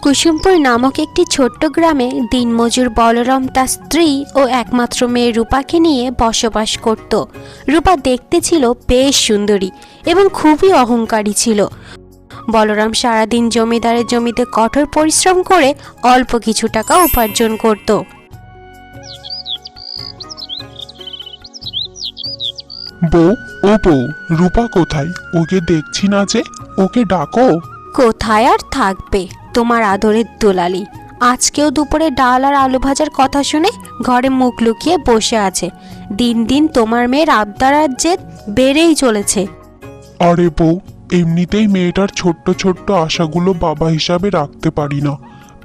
কুসুমপুর নামক একটি ছোট্ট গ্রামে দিনমজুর বলরাম তার স্ত্রী ও একমাত্র মেয়ে রূপাকে নিয়ে বসবাস করত। রূপা দেখতে ছিল বেশ সুন্দরী এবং খুবই অহংকারী ছিল। বলরাম সারাদিন জমিদারের জমিতে কঠোর পরিশ্রম করে অল্প কিছু টাকা উপার্জন করত। বউ, ও বউ, রূপা কোথায়? ওকে দেখছি না যে, ওকে ডাকো। কোথায় আর থাকবে, তোমার আদরের দুলালি আজকেও দুপুরে ডাল আর আলু ভাজার কথা শুনে ঘরে মুখ লুকিয়ে বসে আছে। দিন দিন তোমার মেয়ের আবদার আর জেদ বেড়েই চলেছে। আরে বউ, এমনিতেই মেয়েটার ছোট্ট ছোট্ট আশাগুলো বাবা হিসাবে রাখতে পারি না,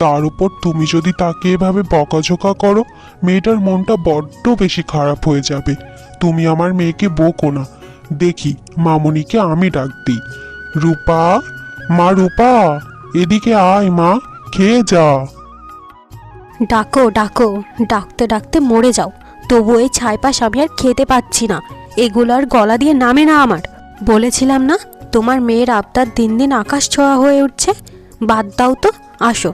তার উপর তুমি যদি তাকে এভাবে বকাঝোকা করো, মেয়েটার মনটা বড্ড বেশি খারাপ হয়ে যাবে। তুমি আমার মেয়েকে বকো না। দেখি মামুনিকে আমি ডাক দিই। রূপা, মা রূপা, এদিকে আয় মা, খেয়ে যা। ডাকো ডাকো, ডাকতে ডাকতে মরে যাও, তবু এই ছাইপাশ আমি আর খেতে পাচ্ছি না। এগুলো আর গলা দিয়ে নামে না আমার। বলেছিলাম না তোমার মেয়ের আবদার দিন দিন আকাশ ছোঁয়া হয়ে উঠছে। বাদ দাও তো, আসো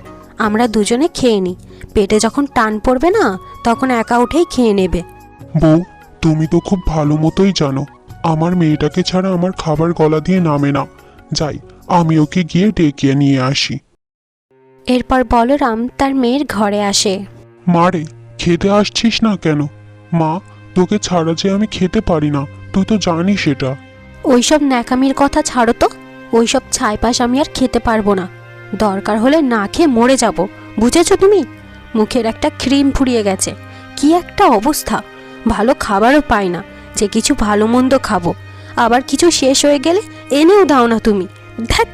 আমরা দুজনে খেয়ে নিই। পেটে যখন টান পড়বে না তখন একা উঠেই খেয়ে নেবে। বউ, তুমি তো খুব ভালো মতোই জানো আমার মেয়েটাকে ছাড়া আমার খাবার গলা দিয়ে নামে না। যাই, আমি ওকে গিয়ে ডেকে নিয়ে আসি। এরপর বলরাম তার মেয়ের ঘরে আসে। মা রে, খেতে আসছিস না কেন? মা, তোকে ছাড়া যে আমি খেতে পারি না, তুই তো জানিস এটা। ওইসব ন্যাকামির কথা ছাড়ো তো। ওইসব ছাইপাশ আমি আর খেতে পারবো না। দরকার হলে না খেয়ে মরে যাব, বুঝেছো তুমি? মুখের একটা ক্রিম ফুরিয়ে গেছে, কি একটা অবস্থা। ভালো খাবারও পাই না যে কিছু ভালো মন্দ খাবো। আবার কিছু শেষ হয়ে গেলে এনেও দাও না তুমি। ধ্যাৎ।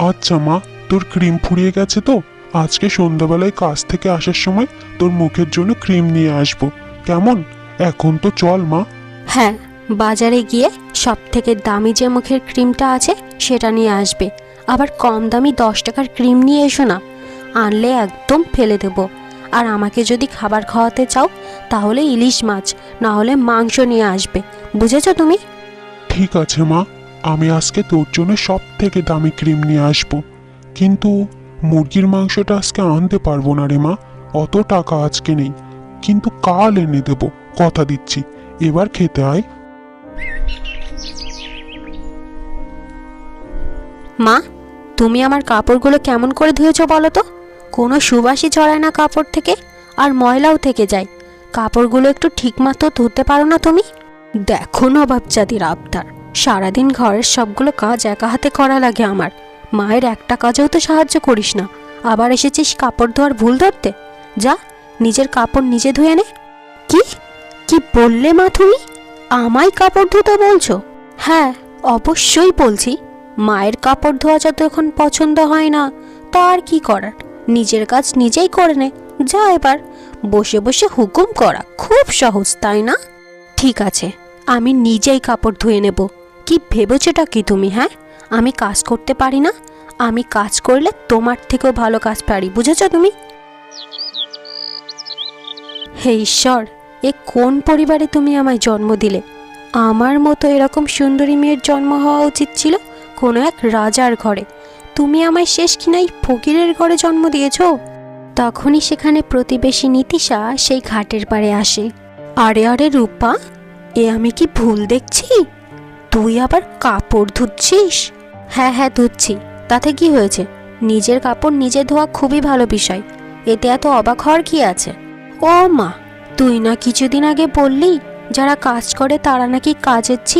আচ্ছা মা, তোর ক্রিম ফুরিয়ে গেছে তো আজকে সন্ধ্যাবেলায় কাজ থেকে আসার সময় তোর মুখের জন্য ক্রিম নিয়ে আসবো, কেমন? এখন তো চল মা। হ্যাঁ, বাজারে গিয়ে সব থেকে দামি যে মুখের ক্রিমটা আছে সেটা নিয়ে আসবে। আবার কম দামি 10 টাকার ক্রিম নিয়ে এসো না, আনলে একদম ফেলে দেব। আর আমাকে যদি খাবার খাওয়াতে চাও তাহলে ইলিশ মাছ না হলে মাংস নিয়ে আসবে, বুঝেছো তুমি? ঠিক আছে মা, আমি আজকে তোর জন্য সব থেকে দামি ক্রিম নিয়ে আসবো। কিন্তু মুরগির মাংসটা আজকে আনতে পারবো না রে মা, অত টাকা আজকে নেই, কিন্তু কাল এনে দেবো, কথা দিচ্ছি। এবার খেতে আয়। মা, তুমি আমার কাপড়গুলো কেমন করে ধুয়েছো বলো তো? কোনো সুবাসই ছড়ায় না কাপড় থেকে, আর ময়লাও থেকে যায়। কাপড়গুলো একটু ঠিকমতো ধুতে পারো না তুমি? দেখো নবাব জাতির আবদার, সারাদিন ঘরের সবগুলো কাজ একা হাতে করা লাগে আমার। মায়ের একটা কাজেও তো সাহায্য করিস না, আবার এসেছিস কাপড় ধোয়ার ভুল ধরতে। যা, নিজের কাপড় নিজে ধুয়ে নে। কি কি বললে মা তুমি? আমায় কাপড় ধুতে বলছো? হ্যাঁ, অবশ্যই বলছি। মায়ের কাপড় ধোয়া যত এখন পছন্দ হয় না, তা আর কি করার, নিজের কাজ নিজেই করে নে। যা, এবার বসে বসে হুকুম করা খুব সহজ, তাই না? ঠিক আছে, আমি নিজেই কাপড় ধুয়ে নেব। কি ভেবেছোটা কি তুমি? হ্যাঁ, আমি কাজ করতে পারি না? আমি কাজ করলে তোমার থেকেও ভালো কাজ পারি, বুঝেছো তুমি? হে ঈশ্বর, এ কোন পরিবারে তুমি আমায় জন্ম দিলে? আমার মতো এরকম সুন্দরী মেয়ের জন্ম হওয়া উচিত ছিল কোনো এক রাজার ঘরে। তুমি আমায় শেষ কিনাই ফকিরের ঘরে জন্ম দিয়েছো। তখনই সেখানে প্রতিবেশী নীতিশা সেই ঘাটের পাড়ে আসে। আরে আরে রূপা, এ আমি কি ভুল দেখছি? তুই আবার কাপড় ধুচ্ছিস? হ্যাঁ হ্যাঁ, ধুচ্ছি, তাতে কি হয়েছে? নিজের কাপড় নিজে ধোয়া খুবই ভালো বিষয়, এতে এত অবাক হওয়ার কি আছে? ও মা, তুই না কিছুদিন আগে বললি যারা কাজ করে তারা নাকি কাজের ছি।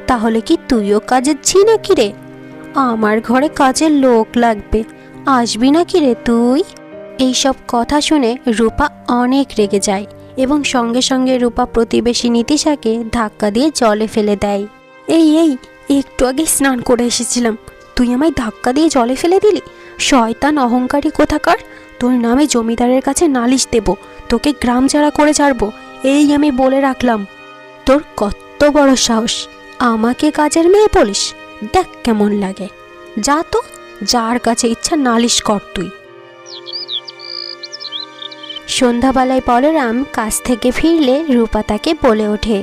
তাহলে কি তুইও কাজের ছি নাকি রে? আমার ঘরে কাজের লোক লাগবে, আসবি নাকি রে তুই? এইসব কথা শুনে রূপা অনেক রেগে যায় এবং সঙ্গে সঙ্গে রূপা প্রতিবেশী নীতিশাকে ধাক্কা দিয়ে জলে ফেলে দেয়। এই এই, একটু আগে স্নান করে এসেছিলাম, তুই আমায় ধাক্কা দিয়ে জলে ফেলে দিলি? শয়তান অহংকারী কোথাকার! তোর নামে জমিদারের কাছে নালিশ দেব, তোকে গ্রাম ছাড়া করে ছাড়বো, এই আমি বলে রাখলাম। তোর কত বড় সাহস, আমাকে কাজের মেয়ে বলিস? দেখ কেমন লাগে। যা তো, যার কাছে ইচ্ছা নালিশ কর তুই। সন্ধ্যাবেলায় বলরাম কাজ থেকে ফিরলে রূপা তাকে বলে ওঠে,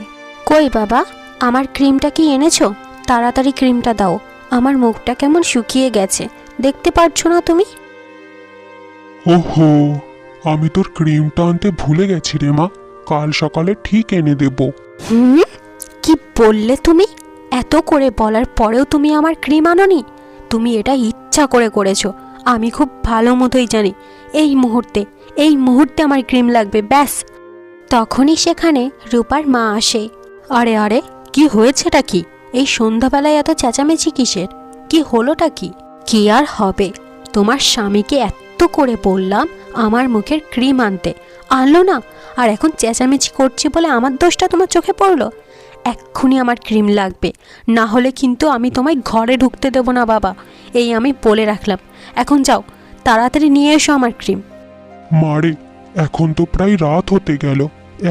কই বাবা, আমার ক্রিমটা কি এনেছো? তাড়াতাড়ি ক্রিমটা দাও, আমার মুখটা কেমন শুকিয়ে গেছে, দেখতে পারছো না তুমি? ওহো, আমি তোর ক্রিমটা আনতে ভুলে গেছি রে মা। কাল সকালে ঠিক এনে দেব। হুম, কি বললে তুমি? এত করে বলার পরেও তুমি আমার ক্রিম আনোনি? তুমি এটা ইচ্ছা করে করেছো, আমি খুব ভালো মতোই জানি। এই মুহূর্তে আমার ক্রিম লাগবে, ব্যাস। তখনই সেখানে রূপার মা আসে। আরে আরে, কি হয়েছেটা কি? এই সন্ধ্যাবেলায় এত চেঁচামেচি কিসের? কি হলোটা কি? কি আর হবে, তোমার স্বামীকে এত করে বললাম আমার মুখের ক্রিম আনতে, আনলো না। আর এখন চেঁচামেচি করছি বলে আমার দোষটা তোমার চোখে পড়লো? এক্ষুনি আমার ক্রিম লাগবে, না হলে কিন্তু আমি তোমায় ঘরে ঢুকতে দেবো না বাবা। এই আমি বলে রাখলাম। এখন যাও, তাড়াতাড়ি নিয়ে এসো আমার ক্রিম। মারে, এখন তো প্রায় রাত হতে গেল।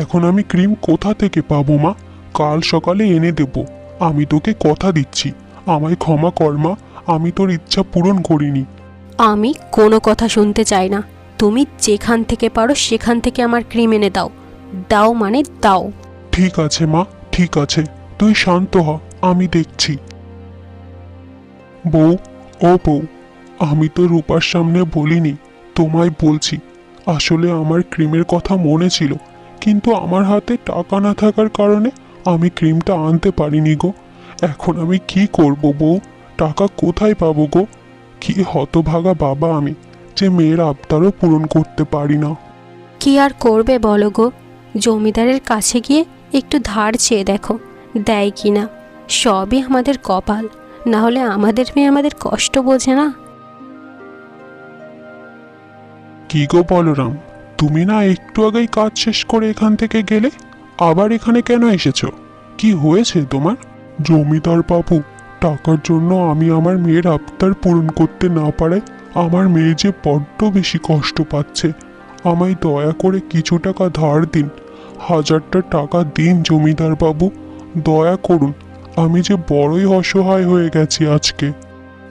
এখন আমি ক্রিম কোথা থেকে পাবো মা? কাল সকালে এনে দেব। আমি তোকে কথা দিচ্ছি, আমায় ক্ষমা কর মা। আমি তোর ইচ্ছা পূরণ করিনি। আমি কোনো কথা শুনতে চাই না। তুমি যেখান থেকে পারো সেখান থেকে আমার ক্রিম এনে দাও। দাও মানে দাও। ঠিক আছে মা, ঠিক আছে, তুই শান্ত হ, আমি দেখছি। বউ, ও বউ, আমি তো রূপার সামনে বলিনি, তোমায় বলছি। আসলে আমার ক্রিমের কথা মনে ছিল, কিন্তু আমার হাতে টাকা না থাকার কারণে আমি ক্রিমটা আনতে পারিনি গো। এখন আমি কি করব বউ? টাকা কোথায় পাবো গো? কি হতভাগা বাবা আমি, যে মেয়ের আবদারও পূরণ করতে পারি না। কি আর করবে বলো গো? জমিদারের কাছে গিয়ে একটু ধার চেয়ে দেখো, দেয় কি না। সবই আমাদের কপাল, না হলে আমাদের মেয়ে আমাদের কষ্ট বোঝে না। কি গো বলরাম, তুমি না একটু আগেই কাজ শেষ করে এখান থেকে গেলে, আবার এখানে কেন এসেছো? কি হয়েছে তোমার? জমিদার বাবু, টাকার জন্য আমি আমার মেয়ের আবদার পূরণ করতে না পারায় আমার মেয়ে যে বড্ড বেশি কষ্ট পাচ্ছে। আমায় দয়া করে কিছু টাকা ধার দিন। 1000টা টাকা দিন জমিদার বাবু, দয়া করুন। আমি যে বড়ই অসহায় হয়ে গেছি আজকে।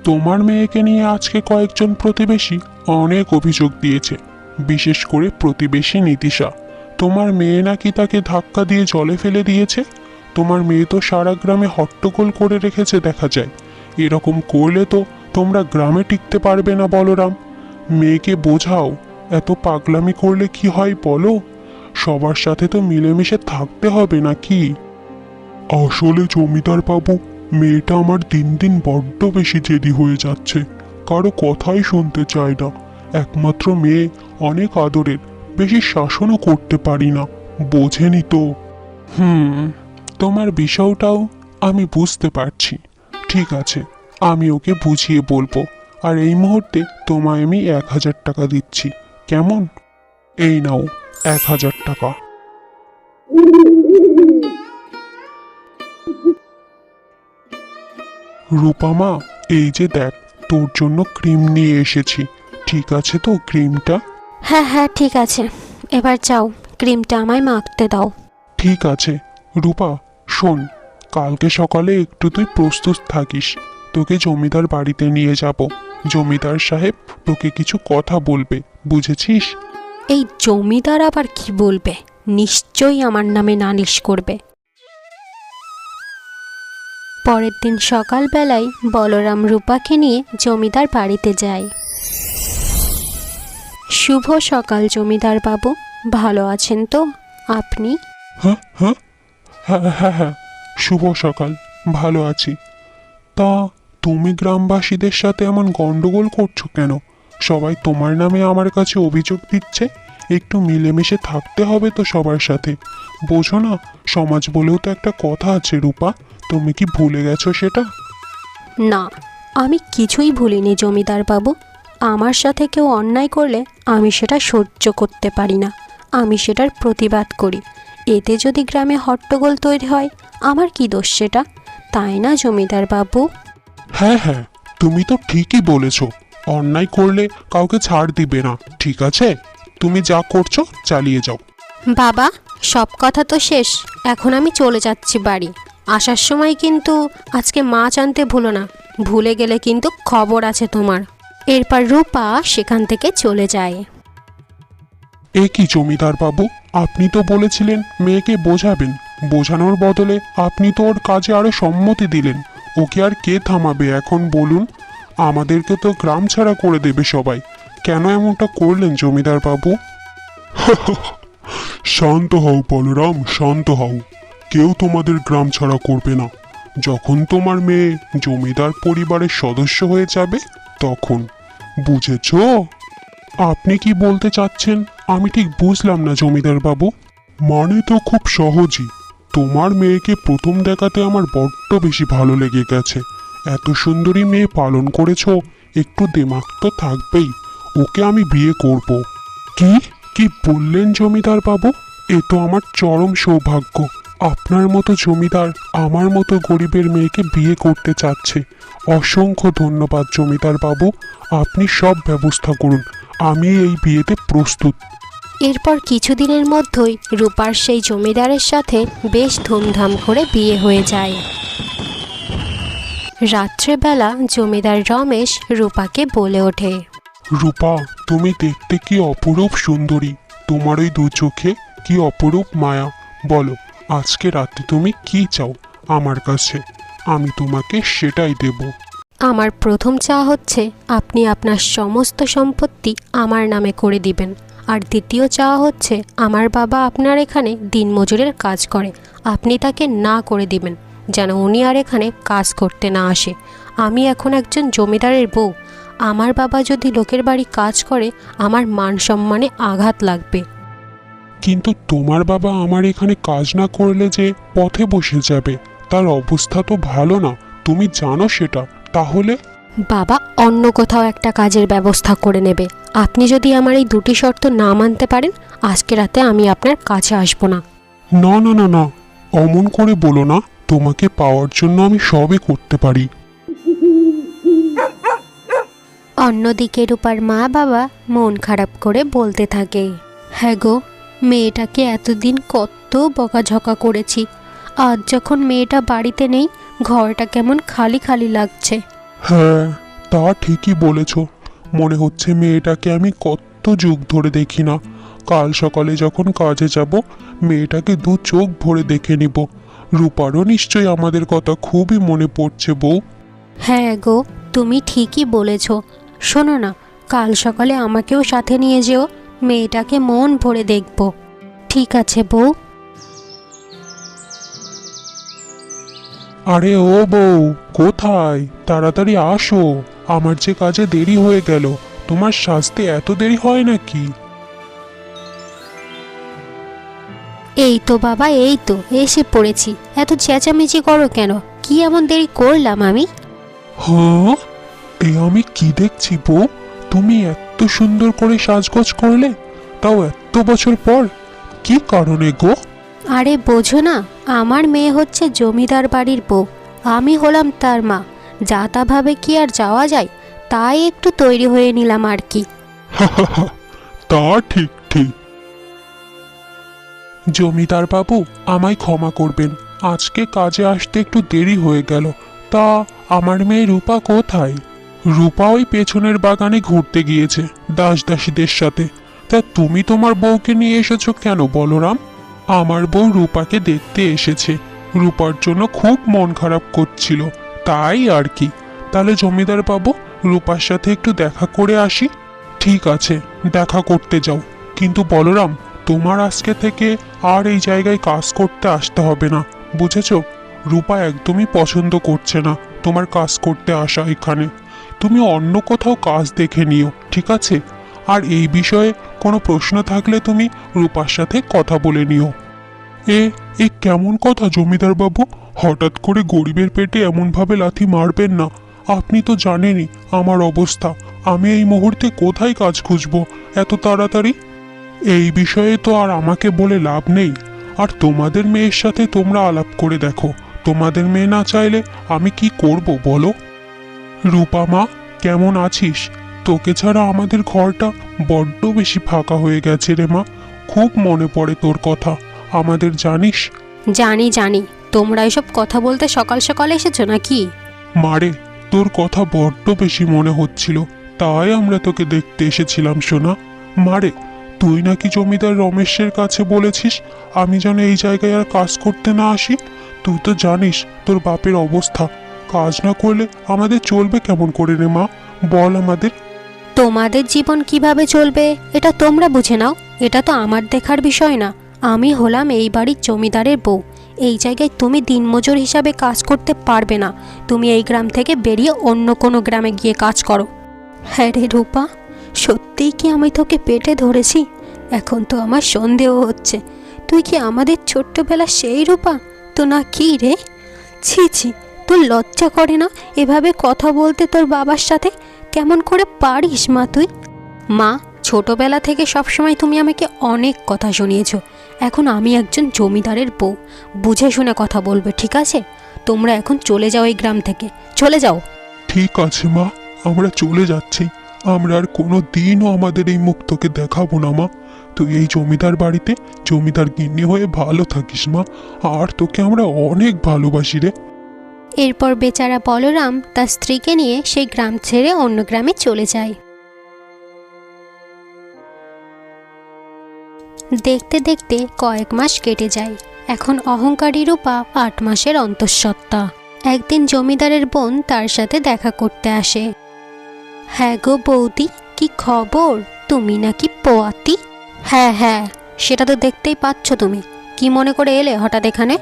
তোমার মেয়েকে নিয়ে আজকে কয়েকজন প্রতিবেশী অনেক অভিযোগ দিয়েছে, বিশেষ করে প্রতিবেশী নীতিশা। তোমার মেয়ে নাকি তাকে ধাক্কা দিয়ে জলে ফেলে দিয়েছে। তোমার মেয়ে তো সারা গ্রামে হট্টগোল করে রেখেছে দেখা যায়। এরকম করলে তো তোমরা গ্রামে টিকতে পারবে না বলরাম। মেয়েকে বোঝাও, এত পাগলামি করলে কি হয় বলো? সবার সাথে তো মিলেমিশে থাকতে হবে নাকি? আসলে জমিদার বাবু, মেয়েটা আমার দিন দিন বড্ড বেশি জেদি হয়ে যাচ্ছে। কারো কথাই শুনতে চায় না। একমাত্র মেয়ে, অনেক আদরের, বেশি শাসনও করতে পারি না, বোঝেনি তো। তোমার বিষয়টাও আমি বুঝতে পারছি। ঠিক আছে, আমি ওকে বুঝিয়ে বলবো। আর এই মুহূর্তে তোমায় আমি 1000 টাকা দিচ্ছি, কেমন? এই নাও 1000 টাকা। রূপামা, এই যে দেখ, তোর জন্য ক্রিম নিয়ে এসেছি। ঠিক আছে তো ক্রিমটা? হ্যাঁ হ্যাঁ, ঠিক আছে। এবার যাও, ক্রিমটা আমায় মাখতে দাও। ঠিক আছে। রূপা, শোন, কালকে সকালে একটু তুই প্রস্তুত থাকিস। তোকে জমিদার বাড়িতে নিয়ে যাব। জমিদার সাহেব তোকে কিছু কথা বলবে, বুঝেছিস? এই জমিদার আবার কি বলবে? নিশ্চয়ই আমার নামে নালিশ করবে। পরের দিন সকালবেলায় বলরাম রূপাকে নিয়ে জমিদার বাড়িতে যায়। শুভ সকাল জমিদার বাবু, ভালো আছেন তো আপনি? হ্যাঁ হ্যাঁ, হ্যাঁ হ্যাঁ হ্যাঁ, শুভ সকাল, ভালো আছি। তা তুমি গ্রামবাসীদের সাথে এমন গন্ডগোল করছো কেন? সবাই তোমার নামে আমার কাছে অভিযোগ দিচ্ছে। একটু মিলেমিশে থাকতে হবে তো সবার সাথে, বোঝো না? সমাজ বলেও তো একটা কথা আছে রূপা, তুমি কি ভুলে গেছো সেটা? না, আমি কিছুই ভুলিনি জমিদার বাবু। আমার সাথে কেউ অন্যায় করলে আমি সেটা সহ্য করতে পারি না, আমি সেটার প্রতিবাদ করি। এতে যদি গ্রামে হট্টগোল তৈরি হয়, আমার কি দোষ সেটা, তাই না জমিদার বাবু? হ্যাঁ হ্যাঁ, তুমি তো ঠিকই বলেছ। অন্যায় করলে কাউকে ছাড় দিবে না, ঠিক আছে? তুমি যা করছো চালিয়ে যাও। বাবা, সব কথা তো শেষ, এখন আমি চলে যাচ্ছি বাড়ি। আসার সময় কিন্তু আজকে মাছ আনতে ভুলো না, ভুলে গেলে কিন্তু খবর আছে তোমার। এরপর রূপা সেখান থেকে চলে যায়। এ কি জমিদার বাবু, আপনি তো বলেছিলেন মেয়েকে বোঝাবেন, বোঝানোর বদলে আপনি তো ওর কাজে আরো সম্মতি দিলেন। ওকে আর কে থামাবে এখন বলুন? আমাদেরকে তো গ্রাম ছাড়া করে দেবে সবাই। কেন এমনটা করলেন জমিদার বাবু? শান্ত হও বলরাম, শান্ত হও। কেউ তোমাদের গ্রাম ছাড়া করবে না। যখন তোমার মেয়ে জমিদার পরিবারের সদস্য হয়ে যাবে তখন, বুঝেছো? আপনি কি বলতে চাচ্ছেন আমি ঠিক বুঝলাম না জমিদার বাবু। মানে তো খুব সহজই। তোমার মেয়েকে প্রথম দেখাতে আমার বড্ড বেশি ভালো লেগে গেছে। এত সুন্দরী মেয়ে পালন করেছো, একটু দিমাগ তো থাকবেই। ওকে আমি বিয়ে করব। কি কি বললেন জমিদার বাবু? এ তো আমার চরম সৌভাগ্য। আপনার মতো জমিদার আমার মতো গরিবের মেয়েকে বিয়ে করতে চাচ্ছে। অসংখ্য ধন্যবাদ জমিদার বাবু। আপনি সব ব্যবস্থা করুন, আমি এই বিয়েতে প্রস্তুত। এরপর কিছুদিনের মধ্যেই রূপার সেই জমিদারের সাথে বেশ ধুমধাম করে বিয়ে হয়ে যায়। রাত্রেবেলা জমিদার রমেশ রূপাকে বলে ওঠে, রূপা, তুমি দেখতে কি অপরূপ সুন্দরী। তোমার ওই দু চোখে কি অপরূপ মায়া। বলো, আজকে রাতে তুমি কি চাও আমার কাছে? আমি তোমাকে সেটাই দেব। আমার প্রথম চাওয়া হচ্ছে আপনি আপনার সমস্ত সম্পত্তি আমার নামে করে দিবেন। আর দ্বিতীয় চাওয়া হচ্ছে আমার বাবা আপনার এখানে দিনমজুরের কাজ করে, আপনি তাকে না করে দিবেন যেন উনি আর এখানে কাজ করতে না আসে। আমি এখন একজন জমিদারের বউ। আমার বাবা যদি লোকের বাড়ি কাজ করে আমার মান সম্মানে আঘাত লাগবে। কিন্তু তোমার বাবা আমার এখানে কাজ না করলে যে পথে বসে যাবে, তার অবস্থা তো ভালো না, তুমি জানো সেটা। তাহলে বাবা অন্য কোথাও একটা কাজের ব্যবস্থা করে নেবে। আপনি যদি আমার এই দুটি শর্ত না মানতে পারেন, আজকে রাতে আমি আপনার কাছে আসবো না। না না না না, অমন করে বলো না। তোমাকে পাওয়ার জন্য আমি সবই করতে পারি। অন্যদিকে রূপার মা বাবা মন খারাপ করে বলতে থাকে, হ্যাঁ গো, মেয়েটাকে এতদিন কত বকাঝকা করেছি, আজ যখন মেয়েটা বাড়িতে নেই ঘরটা কেমন খালি খালি লাগছে। হ্যাঁ, তা ঠিকই বলেছ। মনে হচ্ছে মেয়েটাকে আমি কত যুগ ধরে দেখি না। কাল সকালে যখন কাজে যাব মেয়েটাকে দু চোখ ভরে দেখে নিব। রূপারও নিশ্চয়ই আমাদের কথা খুবই মনে পড়ছে বউ। হ্যাঁ গো, তুমি ঠিকই বলেছ। শোনো না, কাল সকালে আমাকেও সাথে নিয়ে যেও, মেয়েটাকে মন ভরে দেখব। ঠিক আছে বউ। আরে ও বউ, কোথায়? তাড়াতাড়ি আসো, আমার যে কাজে দেরি হয়ে গেল। তোমার সাজতে এত দেরি হয় নাকি? এই তো বাবা, এই তো এসে পড়েছি। এত চেঁচামেচি করো কেন? কি এমন দেরি করলাম আমি? হ্যাঁ, এ আমি কি দেখছি বউ? তুমি এত সুন্দর করে সাজগোজ করলে, তাও এত বছর পর। কি কারণে গো? আরে বোঝো না, আমার মেয়ে হচ্ছে জমিদার বাড়ির বউ, আমি হলাম তার মা। যা তা ভাবে কি আর যাওয়া যায়? তাই একটু তৈরি হয়ে নিলাম আর কি। তা ঠিক ঠিক। জমিদার বাবু, আমায় ক্ষমা করবেন, আজকে কাজে আসতে একটু দেরি হয়ে গেল। তা আমার মেয়ে রূপা কোথায়? রূপা ওই পেছনের বাগানে ঘুরতে গিয়েছে দাস দাসীদের সাথে। তা তুমি তোমার বউকে নিয়ে এসেছো কেন বলরাম? আমার বউ রূপাকে দেখতে এসেছে, রূপার জন্য খুব মন খারাপ করছিল, তাই আর কি। তাহলে জমিদার বাবু, রূপার সাথে একটু দেখা করে আসি। ঠিক আছে, দেখা করতে যাও। কিন্তু বলরাম, তোমার আজকে থেকে আর এই জায়গায় কাজ করতে আসতে হবে না, বুঝেছো? রূপা একদমই পছন্দ করছে না তোমার কাজ করতে আসা এখানে। তুমি অন্য কোথাও কাজ দেখে নিও, ঠিক আছে? আর এই বিষয়ে কোনো প্রশ্ন থাকলে তুমি রূপার সাথে কথা বলে নিও। এ এ কেমন কথা জমিদার বাবু? হঠাৎ করে গরিবের পেটে এমনভাবে লাথি মারবেন না। আপনি তো জানেনই আমার অবস্থা। আমি এই মুহূর্তে কোথায় কাজ খুঁজবো এত তাড়াতাড়ি? এই বিষয়ে তো আর আমাকে বলে লাভ নেই। আর তোমাদের মেয়ের সাথে তোমরা আলাপ করে দেখো। তোমাদের মেয়ে না চাইলে আমি কি করব বলো? রূপা মা, কেমন আছিস? তোকে ছাড়া আমাদের ঘরটা বড্ড বেশি ফাঁকা হয়ে গেছে রে মা। খুব মনে পড়ে তোর কথা আমাদের, জানিস? জানি জানি, তোমরা এসব কথা বলতে সকাল সকাল এসেছো নাকি? মারে, তোর কথা বড্ড বেশি মনে হচ্ছিল, তাই আমরা তোকে দেখতে এসেছিলাম সোনা। মারে, তুই নাকি জমিদার রমেশের কাছে বলেছিস আমি যেন এই জায়গায় আর কাজ করতে না আসি। তুই তো জানিস তোর বাপের অবস্থা, কাজ না করলে আমাদের চলবে কেমন করে রে মা, বল আমাদের। তোমাদের জীবন কিভাবে চলবে এটা তোমরা বুঝে নাও, এটা তো আমার দেখার বিষয় না। আমি হলাম এই বাড়ির জমিদারের বউ। এই জায়গায় তুমি দিনমজুর হিসাবে কাজ করতে পারবে না। তুমি এই গ্রাম থেকে বেরিয়ে অন্য কোনো গ্রামে গিয়ে কাজ করো। হ্যাঁ রে রূপা, সত্যিই কি আমি তোকে পেটে ধরেছি? এখন তো আমার সন্দেহ হচ্ছে, তুই কি আমাদের ছোট্টবেলা সেই রূপা তো না কি রে? ছি ছি, তোর লজ্জা করে না এভাবে কথা বলতে তোর বাবার সাথে? কেমন করে পারিস মা তুই? মা, ছোটবেলা থেকে সবসময় তুমি আমাকে অনেক কথা শুনিয়েছো। এখন আমি একজন জমিদারের বউ, বুঝে শুনে কথা বলবে, ঠিক আছে? তোমরা এখন চলে যাও এই গ্রাম থেকে, চলে যাও। ঠিক আছে মা, আমরা চলে যাচ্ছি। আমরা আর কোনো দিনও আমাদের এই মুখ তোকে দেখাবো না মা। তুই এই জমিদার বাড়িতে জমিদার গিন্নি হয়ে ভালো থাকিস মা। আর তোকে আমরা অনেক ভালোবাসি রে। এরপর বেচারা বলরাম তার স্ত্রীকে নিয়ে সেই গ্রাম ছেড়ে অন্য গ্রামে চলে যায়। দেখতে দেখতে কয়েক মাস কেটে যায়। এখন অহংকারী রূপা 8 মাসের অন্তঃসত্ত্বা। একদিন জমিদারের বোন তার সাথে দেখা করতে আসে। হ্যাঁ গো বৌদি, কি খবর? তুমি নাকি পোয়াতি? হ্যাঁ হ্যাঁ, সেটা তো দেখতেই পাচ্ছ। তুমি কি মনে করে এলে হঠাৎ এখানে?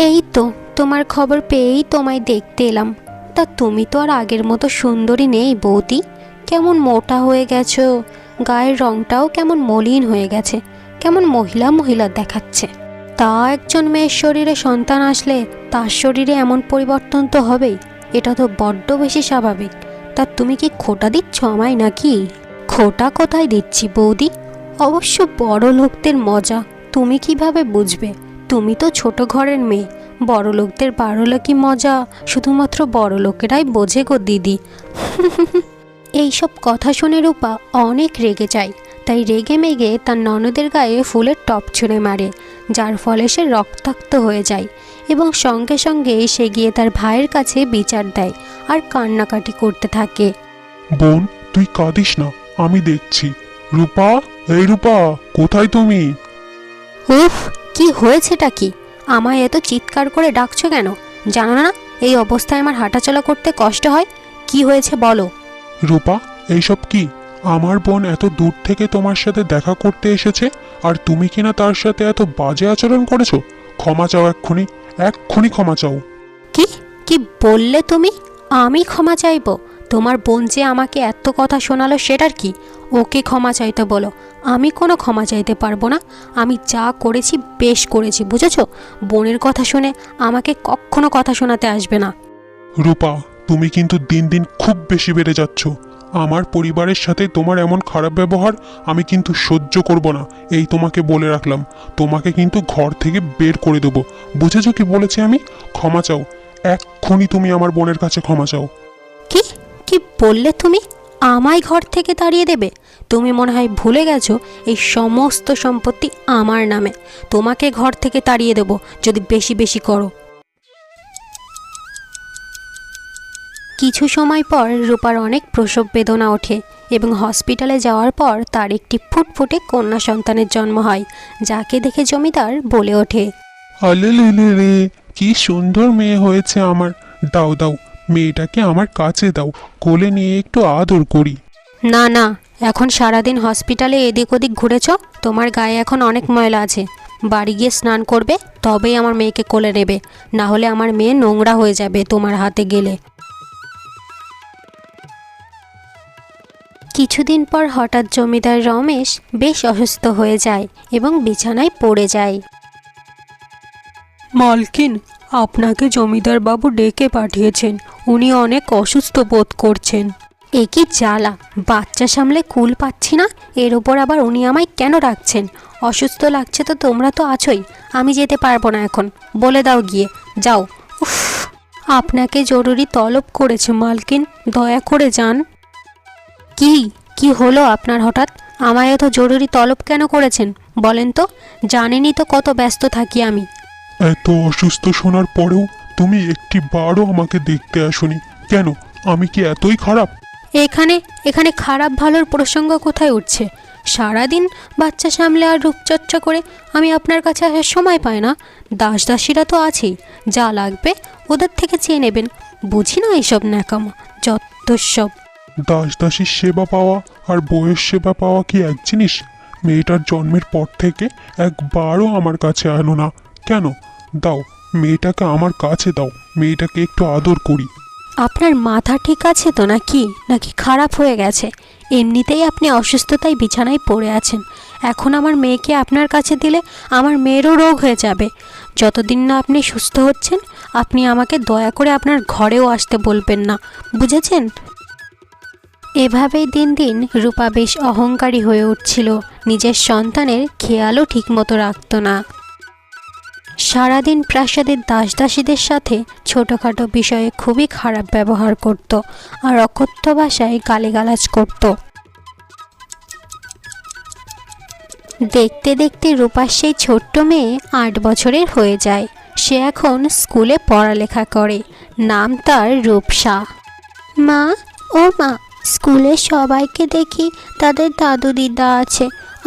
এই তো তোমার খবর পেয়েই তোমায় দেখতে এলাম। তা তুমি তো আর আগের মতো সুন্দরী নেই বৌদি। কেমন মোটা হয়ে গেছো, গায়ের রংটাও কেমন মলিন হয়ে গেছে, কেমন মহিলা মহিলা দেখাচ্ছে। তা একজন মেয়ের শরীরে সন্তান আসলে তার শরীরে এমন পরিবর্তন তো হবেই, এটা তো বড্ড বেশি স্বাভাবিক। তা তুমি কি খোটা দিচ্ছ আমায় নাকি? খোটা কোথায় দিচ্ছি বৌদি? অবশ্য বড় লোকদের মজা তুমি কিভাবে বুঝবে? তুমি তো ছোট ঘরের মেয়ে। বড় লোকদের বারোলোকি মজা শুধুমাত্র বড় লোকেরাই বোঝে গো দিদি। এইসব কথা শুনে রূপা অনেক রেগে যায়। তাই রেগে মেগে তার ননদের গায়ে ফুলের টপ ছুঁড়ে মারে, যার ফলে সে রক্তাক্ত হয়ে যায় এবং সঙ্গে সঙ্গে সে গিয়ে তার ভাইয়ের কাছে বিচার দেয় আর কান্নাকাটি করতে থাকে। বোন, তুই কাঁদিস না, আমি দেখছি। রূপা, এই রূপা, কোথায় তুমি? উফ, কি হয়েছেটা কি? আমায় এত চিৎকার করে ডাকছো কেন? জানো না এই অবস্থায় আমার হাঁটাচলা করতে কষ্ট হয়? কি হয়েছে বলো। রূপা, এইসব কি? আমার বোন এত দূর থেকে তোমার সাথে দেখা করতে এসেছে, আর তুমি কিনা তার সাথে এত বাজে আচরণ করেছো। ক্ষমা চাও, এক্ষুনি এক্ষুনি ক্ষমা চাও। কি কি বললে তুমি? আমি ক্ষমা চাইবো? তোমার বোন যে আমাকে এত কথা শোনালো সেটার কি? ওকে ক্ষমা চাইতে বলো। আমি কোনো ক্ষমা চাইতে পারবো না। আমি যা করেছি বেশ করেছি, বুঝেছো? বোনের কথা শুনে আমাকে কখনো কথা শোনাতে আসবে না। রূপা, তুমি কিন্তু দিন দিন খুব বেশি বেড়ে যাচ্ছ। আমার পরিবারের সাথে তোমার এমন খারাপ ব্যবহার আমি কিন্তু সহ্য করব না। এই তোমাকে বলে রাখলাম, তোমাকে কিন্তু ঘর থেকে বের করে দেবো। বুঝেছো কি বলেছি আমি? ক্ষমা চাও, এক্ষুনি তুমি আমার বোনের কাছে ক্ষমা চাও। কি কি বললে তুমি? আমায় ঘর থেকে তাড়িয়ে দেবে? তুমি মনে হয় ভুলে গেছো এই সমস্ত সম্পত্তি আমার নামে। তোমাকে ঘর থেকে তাড়িয়ে দেব যদি বেশি বেশি করো। কিছু সময় পর রূপার অনেক প্রসব বেদনা ওঠে এবং হসপিটালে যাওয়ার পর তার একটি ফুটফুটে কন্যা সন্তানের জন্ম হয়, যাকে দেখে জমিদার বলে ওঠে, আলে রে, কি সুন্দর মেয়ে হয়েছে আমার। দাও দাও, মেয়েটাকে আমার কাছে দাও, কোলে নিয়ে একটু আদর করি। না না, এখন সারাদিন হসপিটালে এদিক ওদিক ঘুরেছ, তোমার গায়ে এখন অনেক ময়লা আছে। বাড়ি গিয়ে স্নান করবে, তবেই আমার মেয়েকে কোলে নেবে, না হলে আমার মেয়ে নোংরা হয়ে যাবে তোমার হাতে গেলে। কিছুদিন পর হঠাৎ জমিদার রমেশ বেশ অসুস্থ হয়ে যায় এবং বিছানায় পড়ে যায়। মালকিন, আপনাকে জমিদার বাবু ডেকে পাঠিয়েছেন। উনি অনেক অসুস্থ বোধ করছেন। এ কি জ্বালা, বাচ্চা সামলে কুল পাচ্ছি না, এর ওপর আবার উনি আমায় কেন ডাকছেন? অসুস্থ লাগছে তো তোমরা তো আছোই, আমি যেতে পারবো না এখন, বলে দাও গিয়ে, যাও। উফ, আপনাকে জরুরি তলব করেছে মালকিন, দয়া করে যান। কি কি হলো আপনার হঠাৎ? আমায় এত জরুরি তলব কেন করেছেন বলেন তো? জানেনই তো কত ব্যস্ত থাকি আমি। এত অসুস্থ শোনার পরেও তুমি একটি বারও আমাকে দেখতে আসোনি কেন? আমি কি এতই খারাপ? এখানে এখানে খারাপ ভালোর প্রসঙ্গ কোথায় উঠছে? সারাদিন বাচ্চা সামলে আর রূপচর্চা করে আমি আপনার কাছে আসার সময় পাই না। দাস দাসীরা তো আছেই, যা লাগবে ওদের থেকে চেয়ে নেবেন। বুঝি না এইসব ন্যাকামো, যত সব। দাস দাসীর সেবা পাওয়া আর বউয়ের সেবা পাওয়া কি এক জিনিস? মেয়েটার জন্মের পর থেকে একবারও আমার কাছে আনো না কেন? দাও, মেয়েটাকে আমার কাছে দাও, মেয়েটাকে একটু আদর করি। আপনার মাথা ঠিক আছে তো নাকি নাকি খারাপ হয়ে গেছে? এমনিতেই আপনি অসুস্থতায় বিছানায় পড়ে আছেন, এখন আমার মেয়েকে আপনার কাছে দিলে আমার মেয়েরও রোগ হয়ে যাবে। যতদিন না আপনি সুস্থ হচ্ছেন, আপনি আমাকে দয়া করে আপনার ঘরেও আসতে বলবেন না, বুঝেছেন? এভাবেই দিন দিন রূপা বেশ অহংকারী হয়ে উঠছিল, নিজের সন্তানের খেয়ালও ঠিকমতো রাখত না। সারাদিন প্রাসাদের দাসদাসীদের সাথে ছোটোখাটো বিষয়ে খুবই খারাপ ব্যবহার করত আর অকথ্য ভাষায় গালিগালাজ করত। দেখতে দেখতে রূপার সেই ছোট্ট মেয়ে 8 বছরের হয়ে যায়। সে এখন স্কুলে পড়ালেখা করে, নাম তার রূপসা। মা, ও মা, স্কুলে সবাইকে দেখি তাদের দাদু দিদা আছে,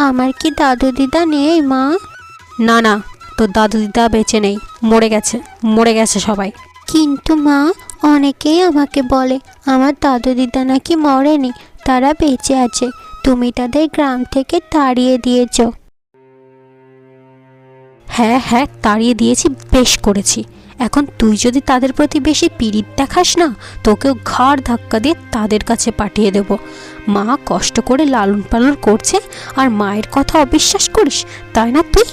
আমার কি দাদু দিদা নেই মা? না না, তোর দাদু দিদা বেঁচে নেই, মরে গেছে সবাই। কিন্তু মা, অনেকেই আমাকে বলে আমার দাদু দিদা নাকি মরেনি, তারা বেঁচে আছে, তুমি তাদের গ্রাম থেকে তাড়িয়ে দিয়েছ। হ্যাঁ হ্যাঁ, তাড়িয়ে দিয়েছি, বেশ করেছি। এখন তুই যদি তাদের প্রতি বেশি পীড়িত দেখাস না, তোকেও ঘাড় ধাক্কা দিয়ে তাদের কাছে পাঠিয়ে দেব। মা কষ্ট করে লালন পালন করছে আর মায়ের কথা অবিশ্বাস করিস, তাই না তুই?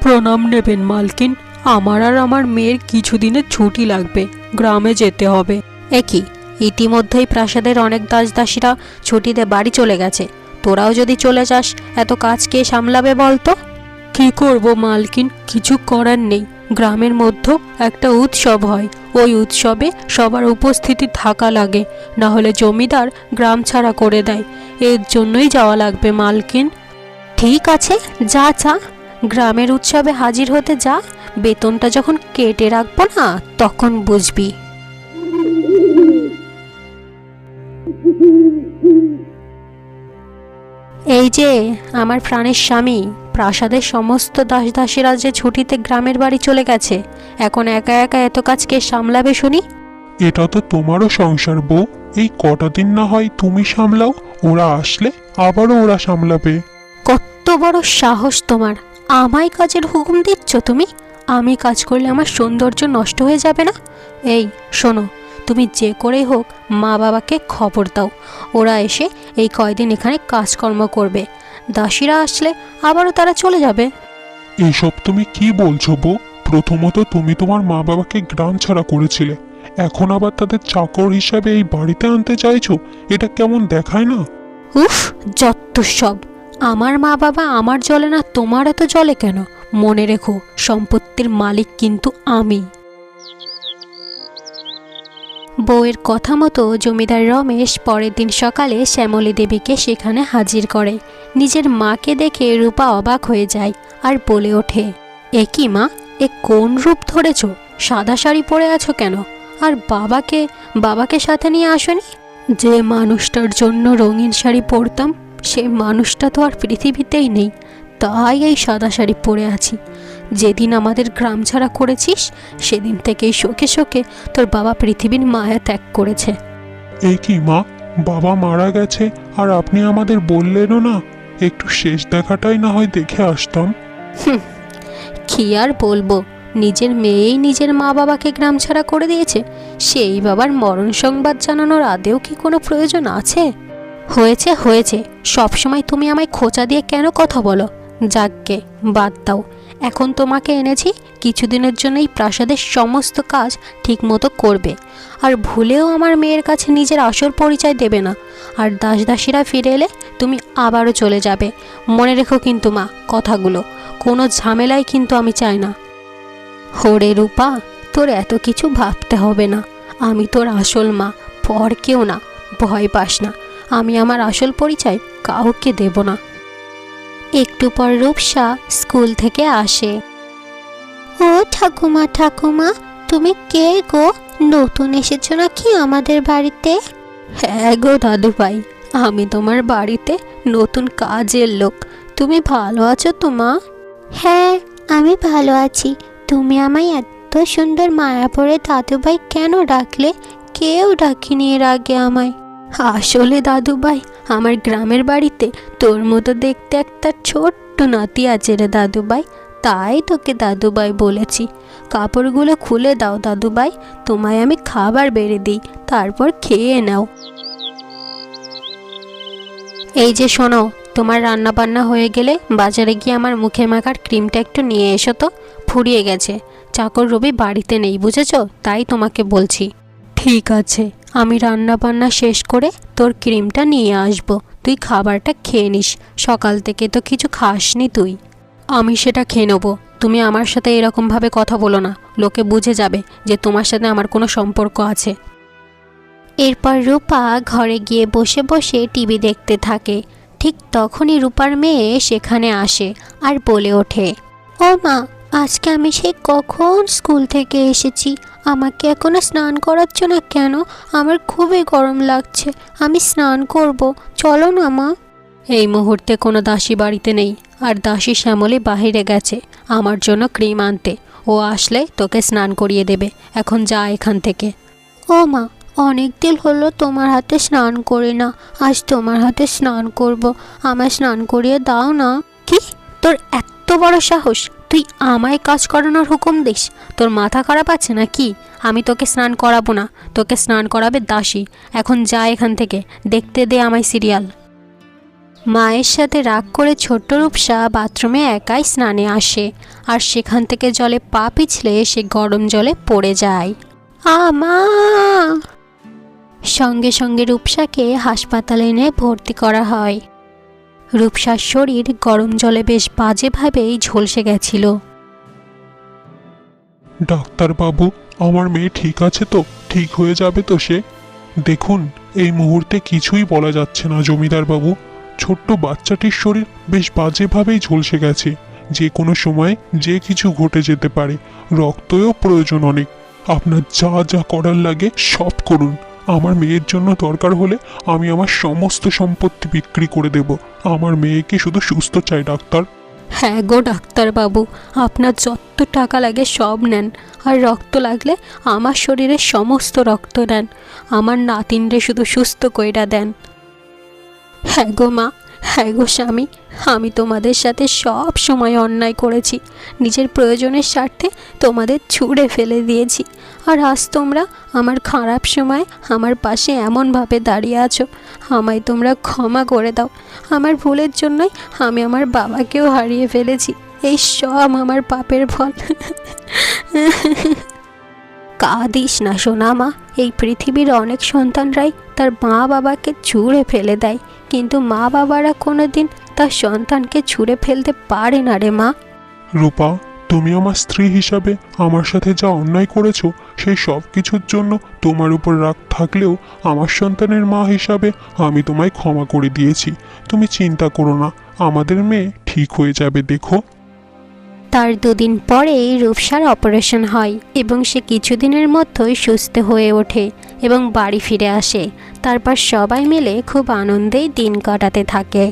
প্রণাম নেবেন মালকিন, আমার আর আমার মেয়ের কিছুদিনের ছুটি লাগবে, গ্রামে যেতে হবে। একই, ইতিমধ্যেই প্রাসাদের অনেক দাসদাসীরা ছুটিতে বাড়ি চলে গেছে, তোরাও যদি চলে যাস এত কাজ কে সামলাবে বলতো? কি করব মালকিন, কিছু করার নেই। গ্রামের মধ্যে একটা উৎসব হয়, ওই উৎসবে সবার উপস্থিতি থাকা লাগে, না হলে জমিদার গ্রাম ছাড়া করে দেয়। এর জন্যই যাওয়া লাগবে মালকিন। ঠিক আছে, যা যা, গ্রামের উৎসবে হাজির হতে যা, বেতনটা যখন কেটে রাখবো না তখন বুঝবি। এই যে আমার প্রাণের স্বামী, প্রাসাদের সমস্ত দাসদাসীরা যে ছুটিতে গ্রামের বাড়ি চলে গেছে, এখন একা একা এত কাজ কে সামলাবে শুনি? এটা তো তোমারও সংসার বউ, এই কটা দিন না হয় তুমি সামলাও, ওরা আসলে আবারও ওরা সামলাবে। কত বড় সাহস তোমার, আমায় কাজের হুকুম দিচ্ছ তুমি? আমি কাজ করলে আমার সৌন্দর্য নষ্ট হয়ে যাবে না? এই শোনো, তুমি যে করেই হোক মা বাবাকে খবর দাও, ওরা এসে এই কয়দিন এখানে কাজকর্ম করবে, দাসীরা আসলে আবারও তারা চলে যাবে। এসব তুমি কি বলছো বউ? প্রথমত তুমি তোমার মা বাবাকে গ্রাম ছাড়া করেছিলে, এখন আবার তাদের চাকর হিসাবে এই বাড়িতে আনতে চাইছো? এটা কেমন দেখায় না? উফ, যত সব! আমার মা বাবা আমার জ্বলে না, তোমার এত জ্বলে কেন? মনে রেখো, সম্পত্তির মালিক কিন্তু আমি। বউয়ের কথা মতো জমিদার রমেশ পরের দিন সকালে শ্যামলী দেবীকে সেখানে হাজির করে। নিজের মাকে দেখে রূপা অবাক হয়ে যায় আর বলে ওঠে, এ কি মা, এ কোন রূপ ধরেছ? সাদা শাড়ি পরে আছো কেন? আর বাবাকে সাথে নিয়ে আসনি? যে মানুষটার জন্য রঙিন শাড়ি পরতাম, সে মানুষটা তো আর পৃথিবীতেই নেই, তাই এই সাদা শাড়ি পরে আছি। যেদিন আমাদের গ্রাম ছাড়া করেছিস, সেদিন থেকেই শোকে শোকে তোর বাবা পৃথিবীর মায়া ত্যাগ করেছে। এ কি মা, বাবা মারা গেছে আর আপনি আমাদের বললেনও না? একটু শেষ দেখাটাই না হয় দেখে আসতাম। কি আর বলবো, নিজের মেয়েই নিজের মা বাবাকে গ্রাম ছাড়া করে দিয়েছে, সেই বাবার মরণ সংবাদ জানানোর আদেও কি কোনো প্রয়োজন আছে? হয়েছে হয়েছে, সবসময় তুমি আমায় খোঁচা দিয়ে কেন কথা বলো? যাকগে, বাদ দাও। এখন তোমাকে এনেছি, কিছুদিনের জন্য এই প্রাসাদের সমস্ত কাজ ঠিকমতো করবে, আর ভুলেও আমার মেয়ের কাছে নিজের আসল পরিচয় দেবে না। আর দাসদাসীরা ফিরে এলে তুমি আবারও চলে যাবে। মনে রেখো কিন্তু মা কথাগুলো, কোনো ঝামেলাই কিন্তু আমি চাই না। হোরে রূপা, তোর এত কিছু ভাবতে হবে না, আমি তোর আসল মা, পর কেউ না, ভয় পাস না, আমি আমার আসল পরিচয় কাউকে দেব না। একটু পর রূপসা স্কুল থেকে আসে। ও ঠাকুমা, ঠাকুমা, তুমি কে গো? নতুন এসেছো নাকি আমাদের বাড়িতে? হ্যাঁ গো দাদু ভাই, আমি তোমার বাড়িতে নতুন কাজের লোক। তুমি ভালো আছো তো মা? হ্যাঁ, আমি ভালো আছি। তুমি আমায় এত এত সুন্দর মায়া পড়ে দাদুভাই কেন ডাকলে? কেউ ডাকিনি এর আগে আমায়। আসলে দাদুভাই, আমার গ্রামের বাড়িতে তোর মতো দেখতে একটা ছোট্ট নাতি আছে রে দাদুভাই, তাই তোকে দাদুভাই বলেছি। কাপড়গুলো খুলে দাও দাদুভাই, তোমায় আমি খাবার বেড়ে দিই, তারপর খেয়ে নাও। এই যে শোনো, তোমার রান্না বান্না হয়ে গেলে বাজারে গিয়ে আমার মুখে মাখার ক্রিমটা একটু নিয়ে এসো তো, ফুরিয়ে গেছে। চাকর রবি বাড়িতে নেই, বুঝেছো? তাই তোমাকে বলছি। ঠিক আছে, আমি রান্না বান্না শেষ করে তোর ক্রিমটা নিয়ে আসবো, তুই খাবারটা খেয়ে নিস। সকাল থেকে তো কিছু খাসনি তুই। আমি সেটা খেয়ে নেবো, তুমি আমার সাথে এরকমভাবে কথা বলো না, লোকে বুঝে যাবে যে তোমার সাথে আমার কোনো সম্পর্ক আছে। এরপর রূপা ঘরে গিয়ে বসে বসে টিভি দেখতে থাকে। ঠিক তখনই রূপার মেয়ে সেখানে আসে আর বলে ওঠে, ও মা, আজকে আমি সেই কখন স্কুল থেকে এসেছি, আমাকে এখনো স্নান করাচ্ছ না কেন? আমার খুবই গরম লাগছে, আমি স্নান করব, চলো না মা। এই মুহূর্তে কোনো দাসী বাড়িতে নেই, আর দাসী শ্যামলী বাহিরে গেছে আমার জন্য ক্রিম আনতে। ও আসলে তোকে স্নান করিয়ে দেবে, এখন যা এখান থেকে। ও মা, অনেক দিন হলো তোমার হাতে স্নান করি না, আজ তোমার হাতে স্নান করব, আমায় স্নান করিয়ে দাও না। কি, তোর এত বড় সাহস, তুই আমায় কাজ করানোর হুকুম দিস? তোর মাথা খারাপ আছে নাকি? আমি তোকে স্নান করাবো না, তোকে স্নান করাবে দাসী। এখন যা এখান থেকে, দেখতে দে আমায় সিরিয়াল। মায়ের সাথে রাগ করে ছোট্ট রূপসা বাথরুমে একাই স্নানে আসে, আর সেখান থেকে জলে পা পিছলে সে গরম জলে পড়ে যায়। মা! সঙ্গে সঙ্গে রূপসাকে হাসপাতালে এনে ভর্তি করা হয়। রূপসার শরীর গরম জলে বেশ বাজেভাবেই ঝলসে গেছিল। ডাক্তারবাবু, আমার মেয়ে ঠিক আছে তো? ঠিক হয়ে যাবে তো সে? দেখুন, এই মুহূর্তে কিছুই বলা যাচ্ছে না জমিদার বাবু। ছোট্ট বাচ্চাটির শরীর বেশ বাজেভাবেই ঝলসে গেছে, যে কোনো সময় যে কিছু ঘটে যেতে পারে। রক্তও প্রয়োজন অনেক, আপনার যা যা করার লাগে সব করুন। আমার মেয়ের জন্য দরকার হলে আমি আমার সমস্ত সম্পত্তি বিক্রি করে দেব। আমার মেয়েকে শুধু সুস্থ চাই ডাক্তার। হ্যাঁ গো ডাক্তারবাবু, আপনার যত টাকা লাগে সব নেন, আর রক্ত লাগলে আমার শরীরের সমস্ত রক্ত নেন। আমার নাতিনরে শুধু সুস্থ কইরা দেন। হ্যাঁ গো মা, হ্যাঁ গো স্বামী, আমি তোমাদের সাথে সব সময় অন্যায় করেছি, নিজের প্রয়োজনের স্বার্থে তোমাদের ছুঁড়ে ফেলে দিয়েছি, আর আজ তোমরা আমার খারাপ সময় আমার পাশে এমনভাবে দাঁড়িয়ে আছো। আমায় তোমরা ক্ষমা করে দাও, আমার ভুলের জন্যই আমি আমার বাবাকেও হারিয়ে ফেলেছি। এই সব আমার পাপের ফল। কাঁদিস না সোনা মা, এই পৃথিবীর অনেক সন্তানরাই তার মা বাবাকে ছুঁড়ে ফেলে দেয়, কিন্তু মা বাবারা কোনোদিন তার সন্তানকে ছুঁড়ে ফেলতে পারে না রে মা। রূপা, তুমি আমার স্ত্রী হিসাবে আমার সাথে যা অন্যায় করেছো সেই সব কিছুর জন্য তোমার উপর রাগ থাকলেও আমার সন্তানের মা হিসাবে আমি তোমায় ক্ষমা করে দিয়েছি। তুমি চিন্তা করো না, আমাদের মেয়ে ঠিক হয়ে যাবে, দেখো। তার 2 দিন পরেই রূপসার অপারেশন হয় এবং সে কিছুদিনের মধ্যেই সুস্থ হয়ে ওঠে এবং বাড়ি ফিরে আসে। তারপর সবাই মিলে খুব আনন্দেই দিন কাটাতে থাকে।